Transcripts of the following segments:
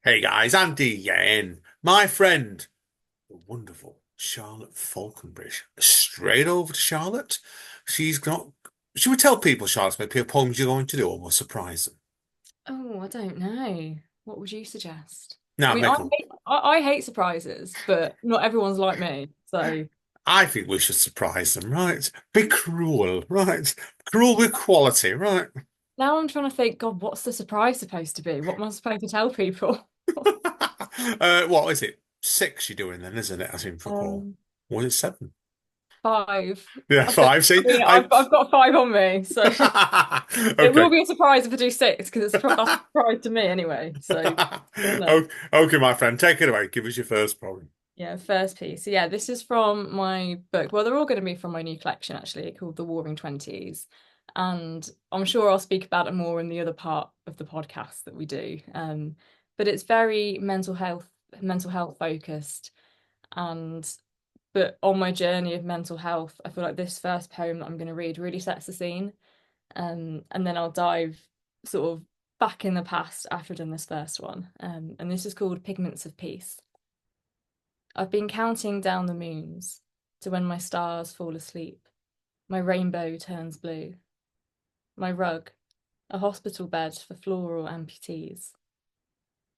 Hey guys, Andy again. My friend, the wonderful Charlotte Faulconbridge. Straight over to Charlotte. She's got. Should we tell people, Charlotte, maybe a poems you're going to do, or we'll surprise them? Oh, I don't know. What would you suggest? I Now, mean, make them. I hate surprises, but not everyone's like me. So I think we should surprise them, right? Be cruel, right? Cruel with quality, right? now I'm trying to think, God, what's the surprise supposed to be? What am I supposed to tell people? What is it? Six you're doing then, isn't it? I seem to recall. Um, Was it seven? Five. Yeah, I don't, five. I See, mean, I've got five on me, so it will Okay. be a surprise if I do six because that's a surprise to me anyway. So don't know. Okay, my friend, take it away. Give us your first poem. Yeah, first piece. So yeah, this is from my book. Well, they're all going to be from my new collection actually, called The Warring Twenties. And I'm sure I'll speak about it more in the other part of the podcast that we do. But it's very mental health focused. And but on my journey of mental health, I feel like this first poem that I'm going to read really sets the scene. And then I'll dive sort of back in the past after I've done this first one. And this is called Pigments of Peace. I've been counting down the moons to when my stars fall asleep. My rainbow turns blue. My rug, a hospital bed for floral amputees.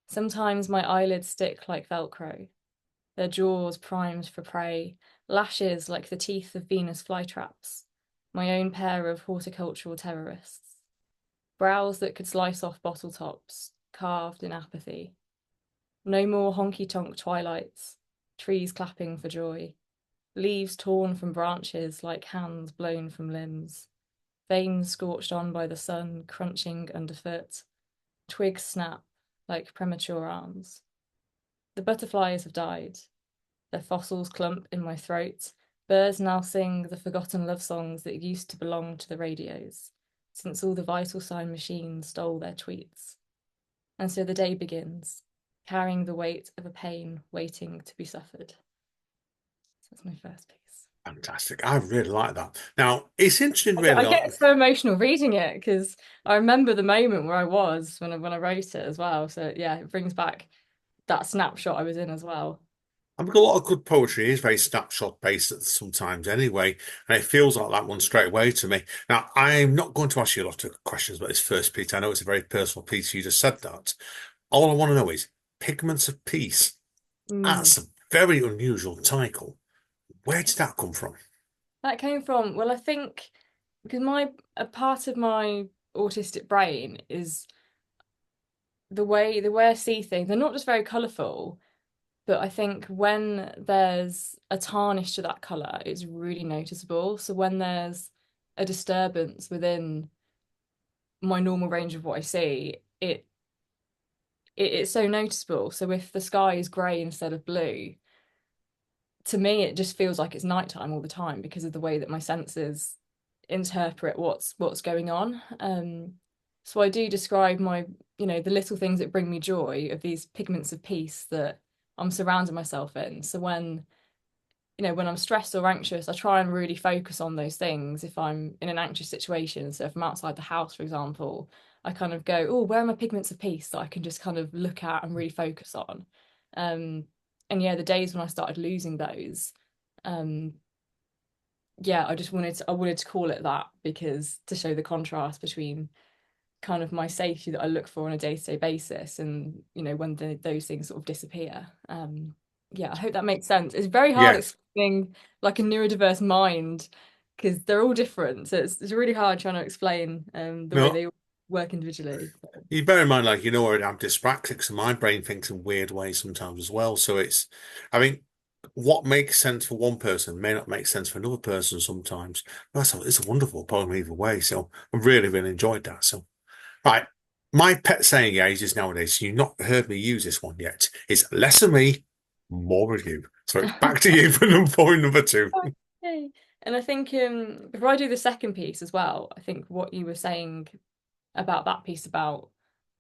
Sometimes my eyelids stick like Velcro, their jaws primed for prey, lashes like the teeth of Venus flytraps, my own pair of horticultural terrorists. Brows that could slice off bottle tops, carved in apathy. No more honky-tonk twilights, trees clapping for joy. Leaves torn from branches like hands blown from limbs, veins scorched on by the sun crunching underfoot, twigs snap like premature arms. The butterflies have died, their fossils clump in my throat. Birds now sing the forgotten love songs that used to belong to the radios, since all the vital sign machines stole their tweets. And so the day begins, carrying the weight of a pain waiting to be suffered. So that's my first piece. Fantastic. I really like that. Now, it's interesting, really. I get so emotional reading it because I remember the moment where I was when I wrote it as well. So yeah, it brings back that snapshot I was in as well. I think a lot of good poetry is very snapshot based sometimes anyway, and it feels like that one straight away to me. Now, I'm not going to ask you a lot of questions about this first piece. I know it's a very personal piece. You just said that. All I want to know is Pigments of Peace. Mm. That's a very unusual title. Where did that come from? That came from, well, I think because my a part of my autistic brain is the way I see things. They're not just very colourful, but I think when there's a tarnish to that colour, it's really noticeable. So when there's a disturbance within my normal range of what I see, it's so noticeable. So if the sky is grey instead of blue, to me it just feels like it's nighttime all the time because of the way that my senses interpret what's going on. So I do describe the little things that bring me joy of these pigments of peace that I'm surrounding myself in. So when I'm stressed or anxious, I try and really focus on those things if I'm in an anxious situation. So if I'm outside the house, for example, I kind of go, oh, where are my pigments of peace that I can just kind of look at and really focus on? Um, and yeah, the days when I started losing those, um, yeah, I wanted to call it that because to show the contrast between kind of my safety that I look for on a day-to-day basis and when those things sort of disappear. Yeah, I hope that makes sense. It's very hard Yes. explaining like a neurodiverse mind because they're all different. So it's really hard trying to explain the way No, they all work individually. you bear in mind, like, I'm dyspraxic, so my brain thinks in weird ways sometimes as well. So I think, what makes sense for one person may not make sense for another person sometimes. It's a wonderful poem either way. So I really, really enjoyed that. So, right. My pet saying, guys, is nowadays, you've not heard me use this one yet, is less of me, more of you. So it's back to you for point number two. Okay. And I think before I do the second piece as well, I think what you were saying about that piece about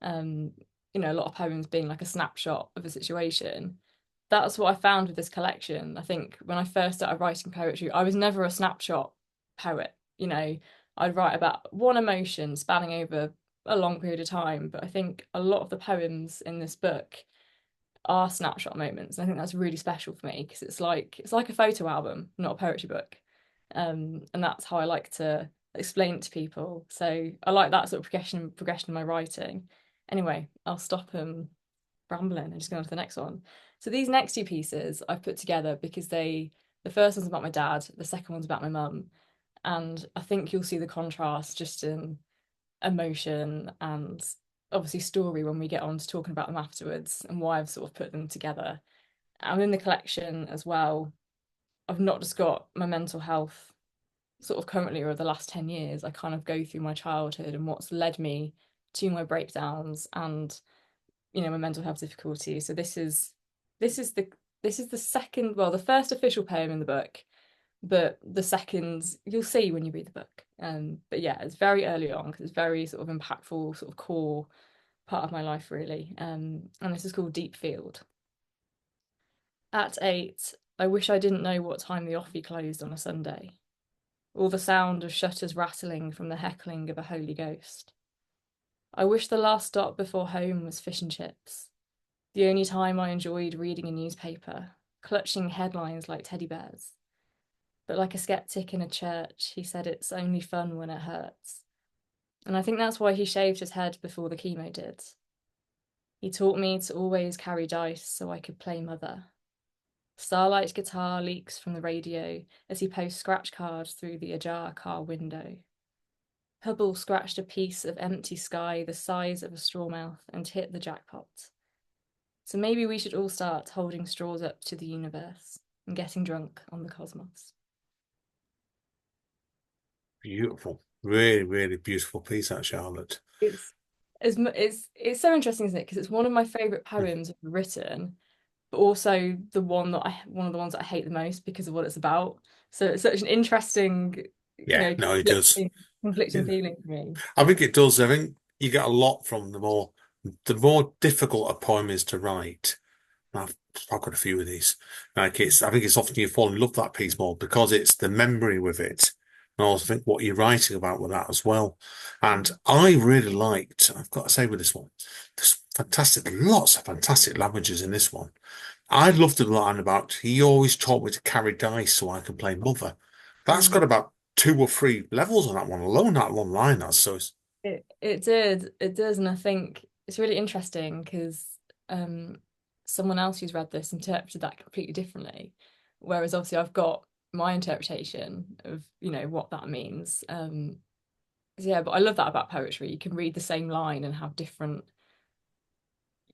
um a lot of poems being like a snapshot of a situation, that's what I found with this collection. I think when I first started writing poetry, I was never a snapshot poet. I'd write about one emotion spanning over a long period of time, but I think a lot of the poems in this book are snapshot moments. And I think that's really special for me because it's like a photo album, not a poetry book. And that's how I like to explain it to people. So I like that sort of progression in my writing. Anyway, I'll stop rambling and just go on to the next one. So these next two pieces I've put together because the first one's about my dad, the second one's about my mum. And I think you'll see the contrast just in emotion and obviously story when we get on to talking about them afterwards and why I've sort of put them together. And in the collection as well, I've not just got my mental health sort of currently or the last 10 years. I kind of go through my childhood and what's led me to my breakdowns and my mental health difficulties. So this is the this is the second, well, the first official poem in the book, but the second you'll see when you read the book. But yeah, it's very early on because it's very sort of impactful, sort of core part of my life, really. And this is called Deep Field. At 8, I wish I didn't know what time the offie closed on a Sunday, or the sound of shutters rattling from the heckling of a holy ghost. I wish the last stop before home was fish and chips, the only time I enjoyed reading a newspaper, clutching headlines like teddy bears. But like a skeptic in a church, he said it's only fun when it hurts. And I think that's why he shaved his head before the chemo did. He taught me to always carry dice so I could play mother. Starlight guitar leaks from the radio as he posts scratch cards through the ajar car window. Hubble scratched a piece of empty sky the size of a straw mouth and hit the jackpot. So maybe we should all start holding straws up to the universe and getting drunk on the cosmos. Beautiful. Really, really beautiful piece, that Charlotte. It's it's so interesting, isn't it? Because it's one of my favorite poems I've written, but also one of the ones that I hate the most because of what it's about. So it's such an interesting, Yeah, no, it does. conflicting Yeah. feeling for me. I think it does. I think you get a lot from the more difficult a poem is to write. I've got a few of these. I think it's often you fall in love with that piece more because it's the memory with it. And I also think what you're writing about with that as well. And I really liked, I've got to say with this one, there's lots of fantastic languages in this one. I loved the line about he always taught me to carry dice so I can play mother. That's Mm. got about two or three levels on that one alone, that one line. That's so it's, It does, and I think it's really interesting because um, someone else who's read this interpreted that completely differently, whereas obviously I've got my interpretation of what that means. So yeah, but I love that about poetry. You can read the same line and have different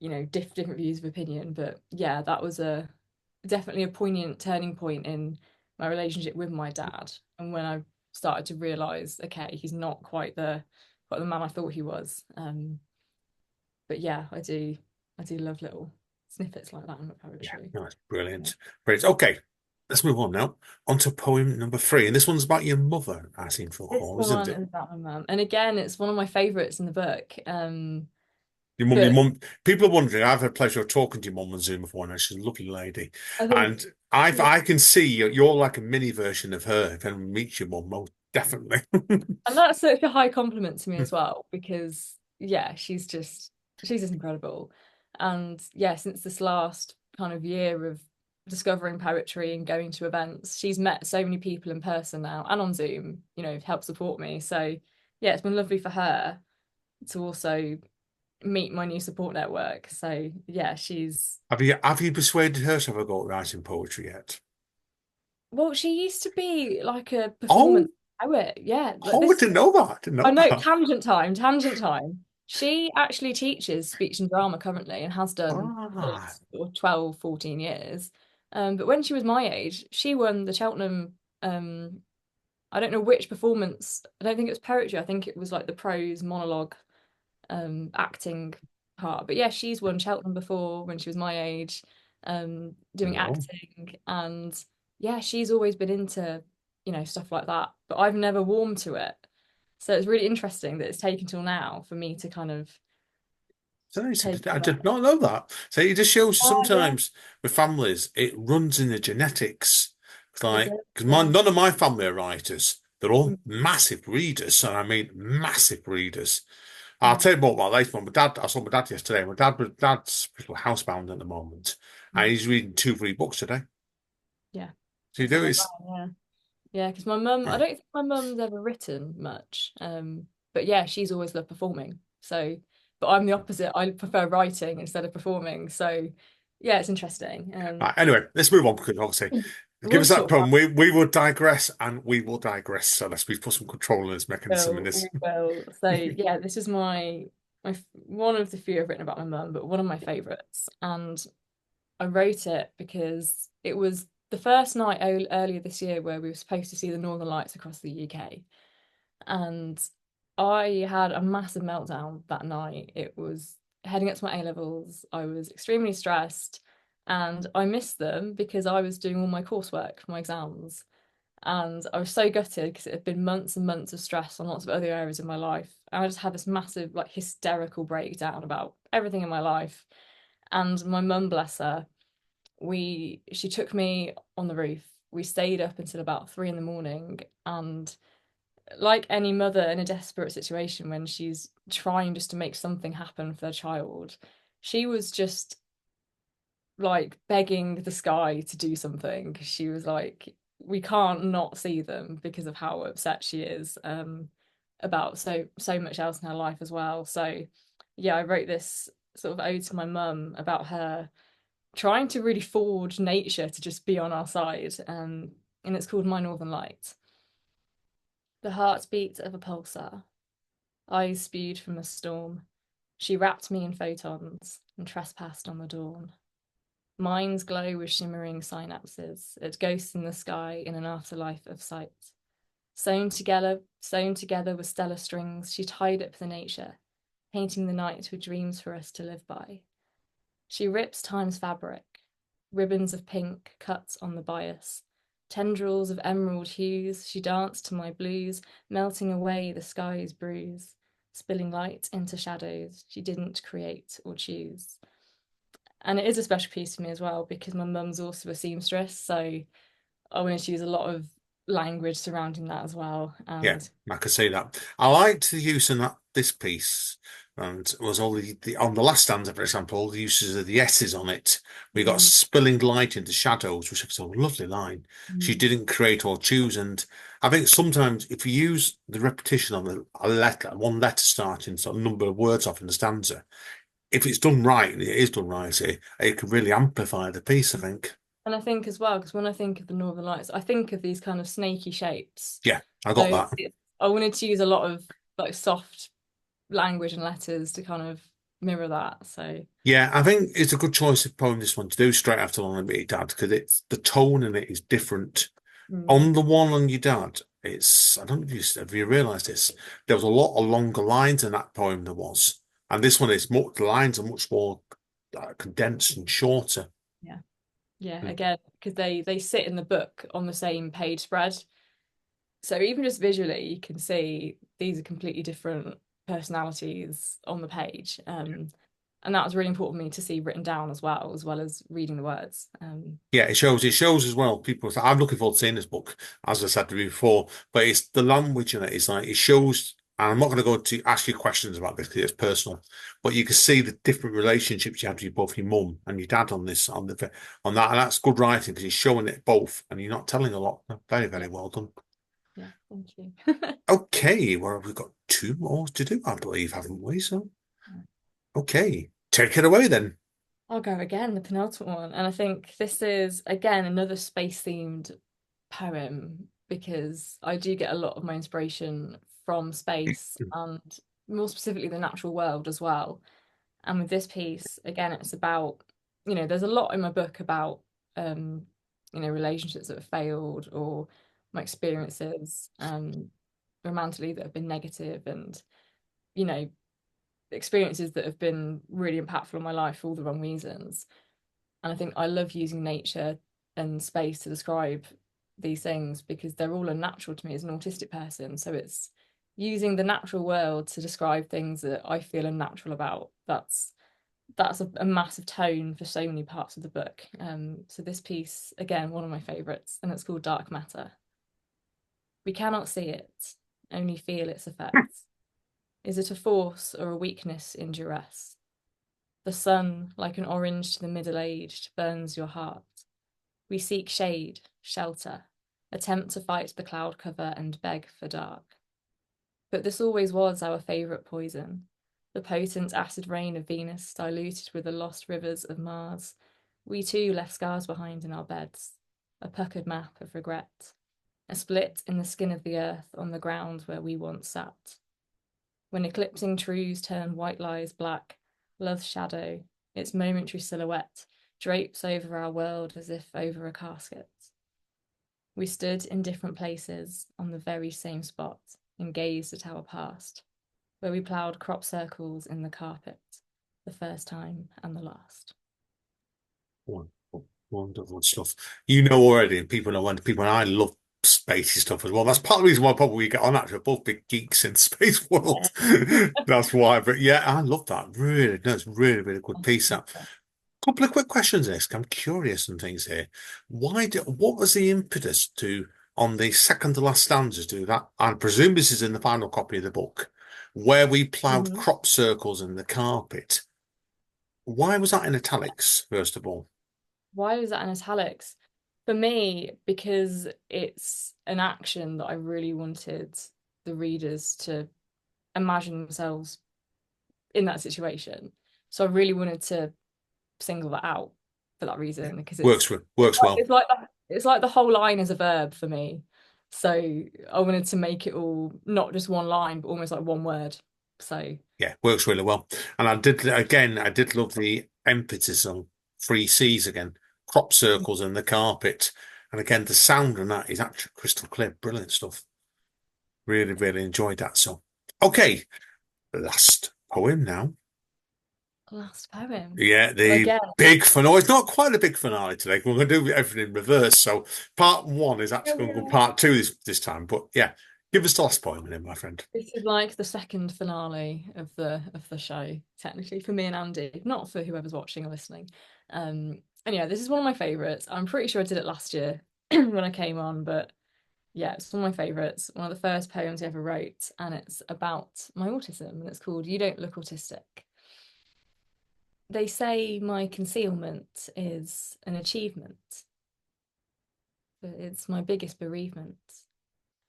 different views of opinion. But yeah, that was a definitely a poignant turning point in my relationship with my dad, and when I started to realize, okay, he's not quite the man I thought he was. But yeah, I do love little snippets like that in my yeah, poetry. no, it's Yeah. brilliant. Brilliant. Okay, let's move on now. On to poem number three. And this one's about your mother, I seem to This recall, isn't one it? is about my mum, and again, it's one of my favorites in the book. Your But mum, people are wondering, I've had the pleasure of talking to your mum on Zoom before, and she's a lovely lady. I think And I can see you're like a mini version of her if anyone meets your mum, most definitely. And that's such a high compliment to me as well, because yeah, she's just incredible. And yeah, since this last kind of year of discovering poetry and going to events, she's met so many people in person now and on Zoom, to help support me. So yeah, it's been lovely for her to also meet my new support network. So yeah, she's Have you persuaded her to have a go at writing poetry yet? well, she used to be like a Oh, performance poet. Yeah, but oh, I this didn't know that. I didn't I know know, that. tangent time, tangent time. She actually teaches speech and drama currently and has done for the Ah, last sort of 12, 14 years. But when she was my age, she won the Cheltenham, I don't know which performance, I don't think it was poetry, I think it was like the prose monologue acting part. But yeah, she's won Cheltenham before when she was my age, doing no. acting. And yeah, she's always been into, stuff like that. But I've never warmed to it. So it's really interesting that it's taken till now for me to kind of So take I it did up. not know that. So it just shows you Oh yeah, sometimes with families, it runs in the genetics. It's it like, does. because Yeah. none of my family are writers. They're Mm. all massive readers, and I mean massive readers. I'll tell you more about later on. I saw my dad yesterday. Dad's housebound at the moment, and Mm. he's reading two, three books today. Yeah, So you that's a do lot. is, Yeah. Yeah, because my mum, I uh, don't think my mum's ever written much. But yeah, she's always loved performing. So, but I'm the opposite. I prefer writing instead of performing. So, yeah, it's interesting. right, anyway, let's move on because obviously, give We'll us that talk poem. about We will digress and we will digress. So let's we put some control in this mechanism in Will. this. We will. So yeah, this is one of the few I've written about my mum, but one of my favourites. And I wrote it because it was the first night earlier this year where we were supposed to see the Northern Lights across the UK. And I had a massive meltdown that night. It was heading up to my A levels. I was extremely stressed and I missed them because I was doing all my coursework for my exams. And I was so gutted because it had been months and months of stress on lots of other areas of my life. And I just had this massive, like, hysterical breakdown about everything in my life. And my mum, bless her, she took me on the roof. We stayed up until about 3 in the morning, and like any mother in a desperate situation when she's trying just to make something happen for their child, she was just like begging the sky to do something. She was like, we can't not see them because of how upset she is about so much else in her life as well. So yeah, I wrote this sort of ode to my mum about her trying to really forge nature to just be on our side. And it's called My Northern Light. The heartbeat of a pulsar, eyes spewed from the storm. She wrapped me in photons and trespassed on the dawn. Minds glow with shimmering synapses, at ghosts in the sky in an afterlife of sight. Sewn together with stellar strings, she tied up the nature, painting the night with dreams for us to live by. She rips time's fabric, ribbons of pink cut on the bias, tendrils of emerald hues. She danced to my blues, melting away the sky's bruise, spilling light into shadows she didn't create or choose. And it is a special piece for me as well because my mum's also a seamstress, so I wanted to use a lot of language surrounding that as well. Yeah, And I could see that. I liked the use in that this piece, and was all the on the last stanza, for example, all the uses of the S's on it. We got mm, spilling light into shadows, which is a lovely line. She mm, didn't create or choose, and I think sometimes if you use the repetition on a letter, one letter starting sort of number of words off in the stanza, if it's done right, and it is done right, it can really amplify the piece, I think. and I think as well, because when I think of the Northern Lights, I think of these kind of snaky shapes. Yeah, I So got that. I wanted to use a lot of like soft language and letters to kind of mirror that. So Yeah, I think it's a good choice of poem this one to do straight after Long Live Your Dad because it's the tone in it is different. mm, On the one on your dad, it's I don't know if you realised this. There was a lot of longer lines in that poem there was, and this one is much the lines are much more condensed and shorter. yeah, yeah, Mm. again, because they sit in the book on the same page spread. So even just visually, you can see these are completely different personalities on the page. And that was really important for me to see written down as well as reading the words. Yeah, it shows. It shows as well. People, I'm looking forward to seeing this book, as I said to you before. But it's the language in it. It's like it shows. And I'm not going to go to ask you questions about this because it's personal. But you can see the different relationships you have with both your mum and your dad on this on that, and that's good writing because he's showing it both, and you're not telling a lot. Very, Yeah, very well done. yeah, thank you. Okay, well, we've got two more to do, I believe, haven't we? So, okay, take it away then. I'll go again, the penultimate one. And I think this is, again, another space themed poem because I do get a lot of my inspiration from space and more specifically the natural world as well. And with this piece, again, it's about, there's a lot in my book about, um, relationships that have failed or my experiences romantically that have been negative and, you know, experiences that have been really impactful in my life for all the wrong reasons. And I think I love using nature and space to describe these things because they're all unnatural to me as an autistic person. So it's using the natural world to describe things that I feel unnatural about. That's a massive tone for so many parts of the book. So this piece, again, one of my favourites, and it's called Dark Matter. We cannot see it, only feel its effects. Is it a force or a weakness in duress? The sun, like an orange to the middle-aged, burns your heart. We seek shade, shelter, attempt to fight the cloud cover and beg for dark. But this always was our favourite poison, the potent acid rain of Venus diluted with the lost rivers of Mars. We too left scars behind in our beds, a puckered map of regret, a split in the skin of the earth on the ground where we once sat. When eclipsing truths turn white lies black, love's shadow, its momentary silhouette, drapes over our world as if over a casket. We stood in different places on the very same spot and gazed at our past, where we ploughed crop circles in the carpet, the first time and the last. Wonderful, wonderful stuff. You know already, and people know when people and I love spacey stuff as well. That's part of the reason why probably we get on actually. We're both big geeks in the space world. That's why. But yeah, I love that. Really, no, it's really, really good piece. That. Couple of quick questions, Isk. I'm curious and things here. What was the impetus to, on the second to last stanzas, do that? I presume this is in the final copy of the book, where we ploughed Mhm. crop circles in the carpet. Why was that in italics, first of all? Why was that in italics? For me, because it's an action that I really wanted the readers to imagine themselves in that situation. So I really wanted to single that out for that reason because Works well. it's like the whole line is a verb for me. So I wanted to make it all not just one line, but almost like one word. So Yeah, works really well. And I did love the emphasis on three C's again, crop circles and the carpet. And again, the sound on that is actually crystal clear. Brilliant stuff. Really, really enjoyed that. So, okay, last poem now. last poem. Yeah, Well, the again, big finale. It's not quite a big finale today. We're going to do everything in reverse. So, part one is actually going to go part two this time. But yeah, give us the last poem then, my friend. this is like the second finale of the show, technically for me and Andy, not for whoever's watching or listening. And yeah, this is one of my favorites. I'm pretty sure I did it last year when I came on, but yeah, it's one of my favorites. One of the first poems I ever wrote, and it's about my autism, and it's called "You Don't Look Autistic." They say my concealment is an achievement, but it's my biggest bereavement.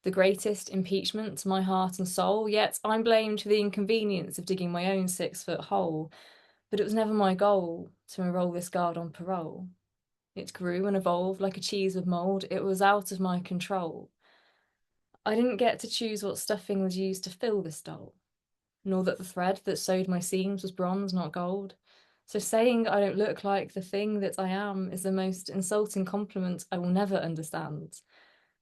The greatest impeachment to my heart and soul, yet I'm blamed for the inconvenience of digging my own 6 foot hole. But it was never my goal to enroll this guard on parole. It grew and evolved like a cheese with mould. It was out of my control. I didn't get to choose what stuffing was used to fill this doll, nor that the thread that sewed my seams was bronze, not gold. So saying I don't look like the thing that I am is the most insulting compliment I will never understand.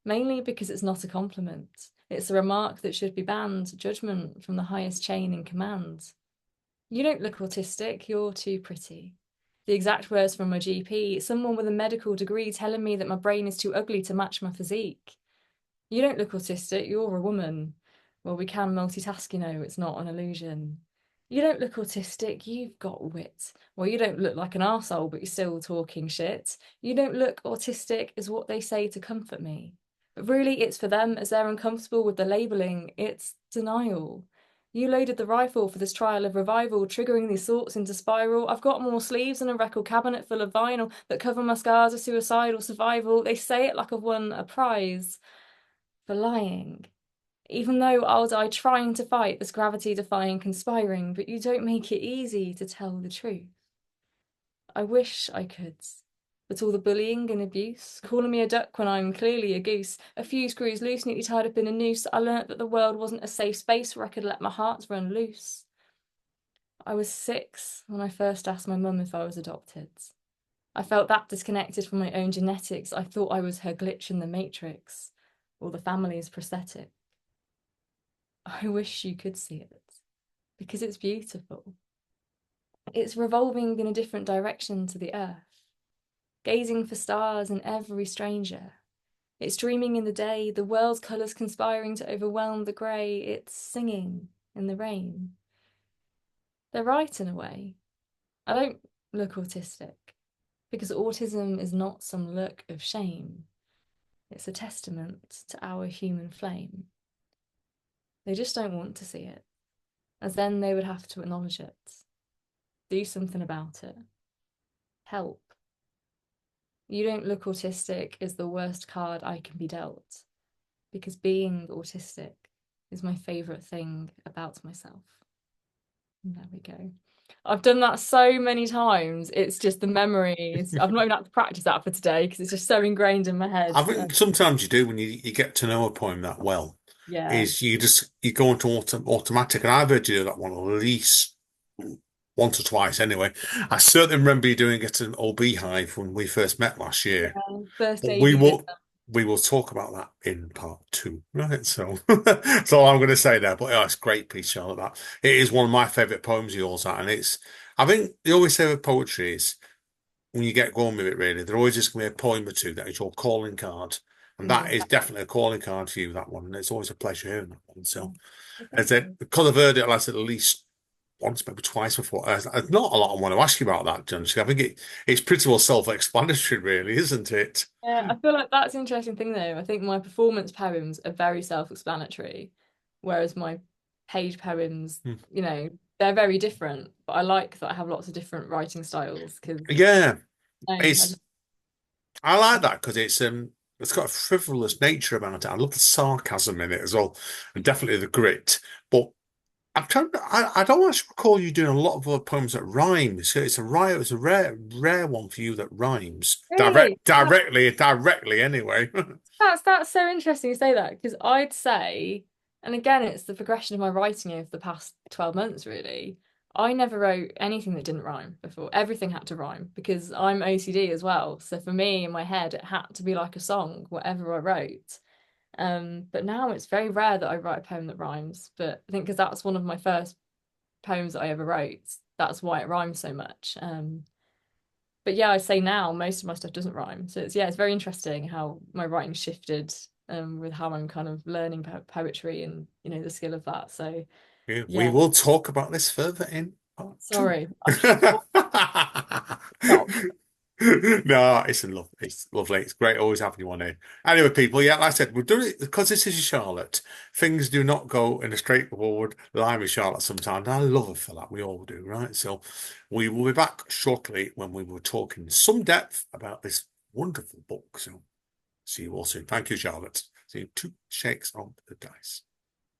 Mainly because it's not a compliment. It's a remark that should be banned, judgment from the highest chain in command. You don't look autistic, you're too pretty. The exact words from my GP, someone with a medical degree telling me that my brain is too ugly to match my physique. You don't look autistic, you're a woman. Well, we can multitask, you know, it's not an illusion. You don't look autistic, you've got wit. Well, you don't look like an arsehole, but you're still talking shit. You don't look autistic is what they say to comfort me. But really, it's for them as they're uncomfortable with the labelling. It's denial. You loaded the rifle for this trial of revival, triggering these thoughts into spiral. I've got more sleeves and a record cabinet full of vinyl that cover my scars of suicidal survival. They say it like I've won a prize for lying. Even though I'll die trying to fight this gravity-defying conspiring, but you don't make it easy to tell the truth. I wish I could. But all the bullying and abuse, calling me a duck when I'm clearly a goose, a few screws loose, neatly tied up in a noose, I learnt that the world wasn't a safe space where I could let my heart run loose. I was 6 when I first asked my mum if I was adopted. I felt that disconnected from my own genetics. I thought I was her glitch in the matrix, or the family's prosthetic. I wish you could see it, because it's beautiful. It's revolving in a different direction to the earth, gazing for stars in every stranger. It's dreaming in the day, the world's colours conspiring to overwhelm the grey. It's singing in the rain. They're right in a way. I don't look autistic, because autism is not some look of shame. It's a testament to our human flame. They just don't want to see it. as then they would have to acknowledge it, do something about it, help. You don't look autistic is the worst card I can be dealt, because being autistic is my favourite thing about myself. And there we go. I've done that so many times. It's just the memories. I've not even had to practice that for today because it's just so ingrained in my head. I think sometimes you do when you get to know a poem that well, Yeah. is you go into automatic, and I've heard you do that one at least once or twice anyway. I certainly remember you doing it in Old Beehive when we first met last year. First But AV dinner. we will talk about that in part two, right? So that's all I'm going to say there. But yeah, it's a great piece, Charlotte. That it is one of my favourite poems of yours, that, and it's. I think they always say with poetry is when you get going with it, really, there always just going to be a poem or two that is your calling card. And that is definitely a calling card for you, that one. And it's always a pleasure hearing that one. So, Well, as thank it, you. because I've heard it, like I said, at least once, maybe twice before. There's not a lot I want to ask you about that, John. I think it's pretty well self-explanatory, really, isn't it? Yeah, I feel like that's an interesting thing though. I think my performance poems are very self-explanatory, whereas my page poems, Hmm. they're very different. But I like that I have lots of different writing styles because Yeah, I it's just I like that because it's got a frivolous nature about it. I love the sarcasm in it as well, and definitely the grit. But I don't actually recall you doing a lot of other poems that rhyme. So it's a rare one for you that rhymes really. directly anyway. That's so interesting you say that because I'd say, and again, it's the progression of my writing over the past 12 months, really. I never wrote anything that didn't rhyme before. Everything had to rhyme because I'm OCD as well. So for me, in my head, it had to be like a song, whatever I wrote. But now it's very rare that I write a poem that rhymes. But I think because that's one of my first poems that I ever wrote, that's why it rhymes so much. But yeah, I'd say now most of my stuff doesn't rhyme. So it's very interesting how my writing shifted with how I'm kind of learning poetry and the skill of that. So Yeah, we yeah, will talk about this further in part two. sorry, I swore stop. No, it's lovely. It's great always having you on here. Anyway, people, yeah, like I said, we're doing it because this is Charlotte. Things do not go in a straightforward line with Charlotte sometimes. I love her for that. We all do, right? So we will be back shortly when we will talk in some depth about this wonderful book. So see you all soon. Thank you, Charlotte. See you. Two shakes on the dice.